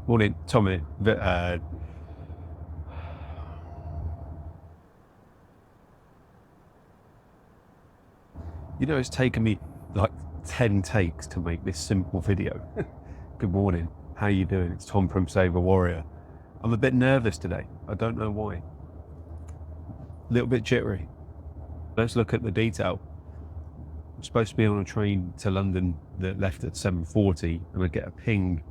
Morning, Tommy. It's taken me like 10 takes to make this simple video. Good morning. How you doing? It's Tom from Saber Warrior. I'm a bit nervous today. I don't know why. A little bit jittery. Let's look at the detail. I'm supposed to be on a train to London that left at 7:40, and I get a ping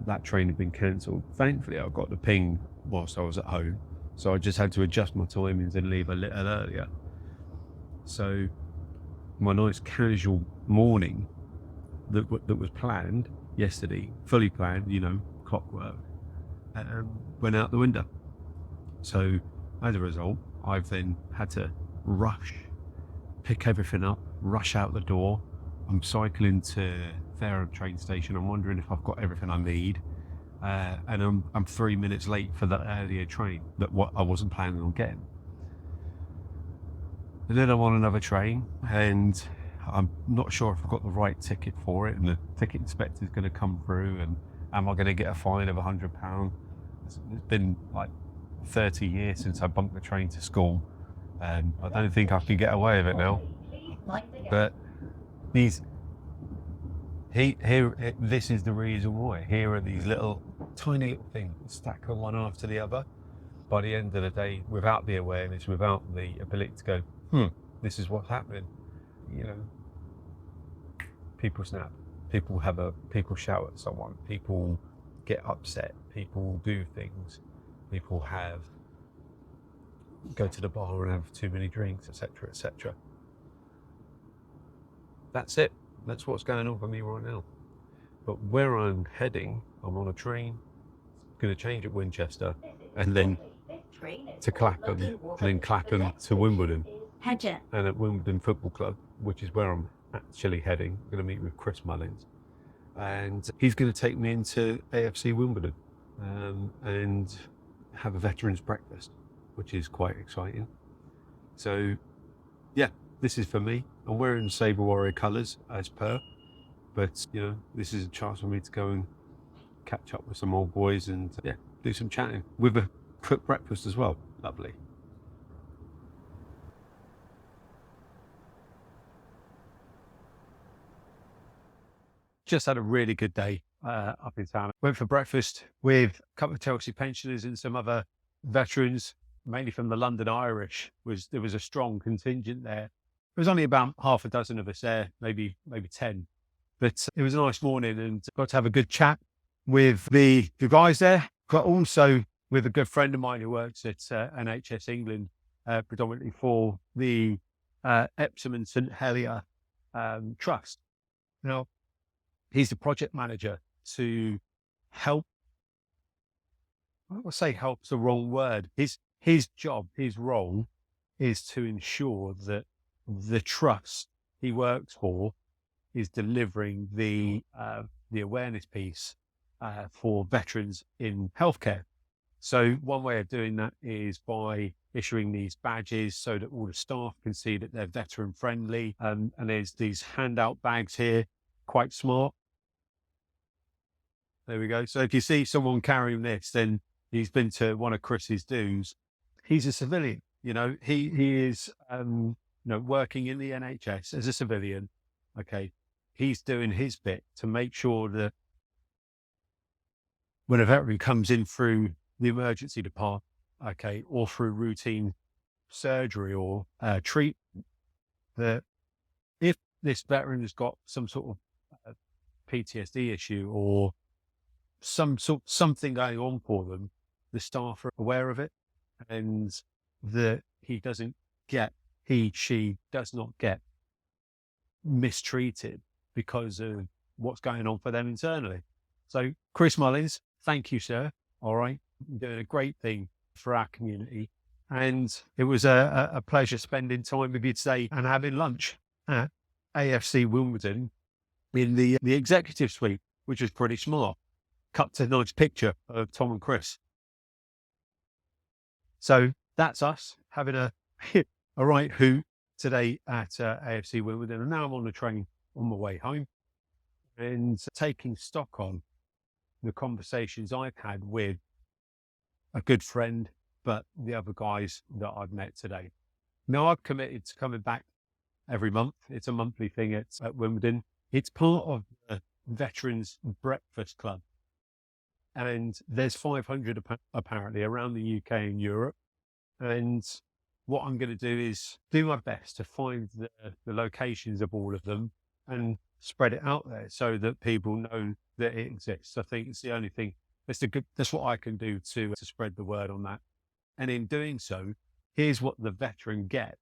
that train had been cancelled. Thankfully, I got the ping whilst I was at home, so I just had to adjust my timings and leave a little earlier. So my nice casual morning that was planned yesterday, fully planned, clockwork, went out the window. So as a result, I've then had to pick everything up, rush out the door. I'm cycling to Fareham train station. I'm wondering if I've got everything I need. And I'm 3 minutes late for the earlier train that I wasn't planning on getting. And then I'm on another train, and I'm not sure if I've got the right ticket for it, and the ticket inspector's going to come through, and am I going to get a fine of £100? It's been like 30 years since I bumped the train to school, and I don't think I can get away with it now. But this is the reason why. Here are these tiny little things stacked on one after the other. By the end of the day, without the awareness, without the ability to go, this is what's happening. People snap, people shout at someone, people get upset, people do things, people go to the bar and have too many drinks, etc., etc. That's it. That's what's going on for me right now. But where I'm heading, I'm on a train, going to change at Winchester, and then to Clapham, and then Clapham to Wimbledon, and at Wimbledon Football Club, which is where I'm actually heading. I'm going to meet with Chris Mullins, and he's going to take me into AFC Wimbledon and have a veterans breakfast, which is quite exciting. So yeah, this is for me. I'm wearing Saber Warrior colours as per, but this is a chance for me to go and catch up with some old boys and do some chatting with a quick breakfast as well. Lovely. Just had a really good day up in town. Went for breakfast with a couple of Chelsea pensioners and some other veterans, mainly from the London Irish. There was a strong contingent there. There was only about half a dozen of us there, maybe 10. But it was a nice morning, and got to have a good chat with the guys there, but also with a good friend of mine who works at NHS England, predominantly for the Epsom and St Helier Trust. Now, he's the project manager to help. I don't want to say help's the wrong word. His job, his role, is to ensure that the trust he works for is delivering the awareness piece for veterans in healthcare. So one way of doing that is by issuing these badges so that all the staff can see that they're veteran friendly. And there's these handout bags here, quite smart. There we go. So if you see someone carrying this, then he's been to one of Chris's dues. He's a civilian, he is, working in the NHS as a civilian. Okay. He's doing his bit to make sure that when a veteran comes in through the emergency department, okay, or through routine surgery or treatment, that if this veteran has got some sort of PTSD issue or something going on for them, the staff are aware of it, and that she does not get mistreated because of what's going on for them internally. So Chris Mullins, thank you, sir. All right. You're doing a great thing for our community. And it was a pleasure spending time with you today and having lunch at AFC Wimbledon in the executive suite, which was pretty smart. Cut to a nice picture of Tom and Chris. So that's us having a right hoot today at AFC Wimbledon. And now I'm on the train on my way home and taking stock on the conversations I've had with a good friend, but the other guys that I've met today. Now I've committed to coming back every month. It's a monthly thing at Wimbledon. It's part of the Veterans Breakfast Club. And there's 500 apparently around the UK and Europe. And what I'm going to do is do my best to find the locations of all of them and spread it out there so that people know that it exists. I think it's the only thing. That's what I can do to spread the word on that. And in doing so, here's what the veteran gets.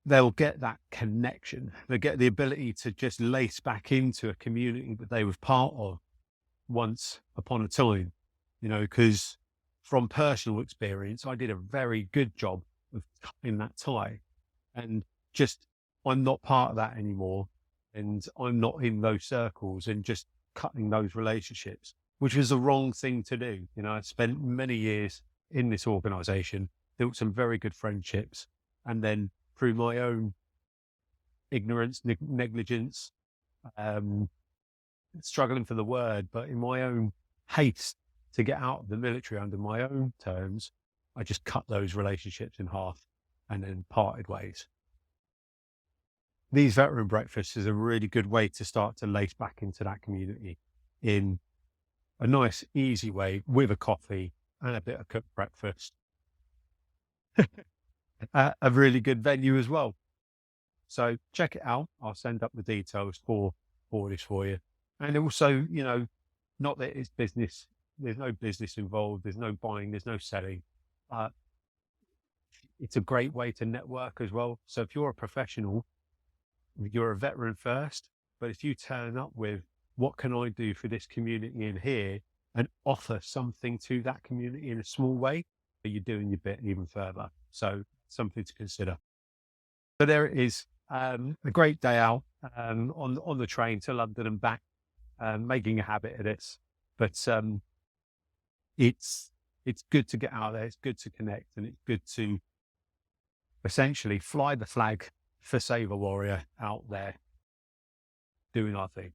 They'll get that connection. They get the ability to just lace back into a community that they were part of once upon a time, because from personal experience, I did a very good job of cutting that tie, and just, I'm not part of that anymore. And I'm not in those circles and just cutting those relationships, which was the wrong thing to do. I spent many years in this organization, built some very good friendships, and then through my own ignorance, negligence, struggling for the word, but in my own haste to get out of the military under my own terms, I just cut those relationships in half and then parted ways. These veteran breakfasts is a really good way to start to lace back into that community in a nice, easy way with a coffee and a bit of cooked breakfast. A really good venue as well. So check it out. I'll send up the details for this for you. And also, not that it's business, there's no business involved, there's no buying, there's no selling. It's a great way to network as well. So if you're a professional, you're a veteran first, but if you turn up with, what can I do for this community in here, and offer something to that community in a small way, you're doing your bit even further. So something to consider. So there it is. A great day out on the train to London and back, making a habit of this. But it's good to get out there. It's good to connect, and it's good to essentially fly the flag for Save a Warrior out there doing our thing.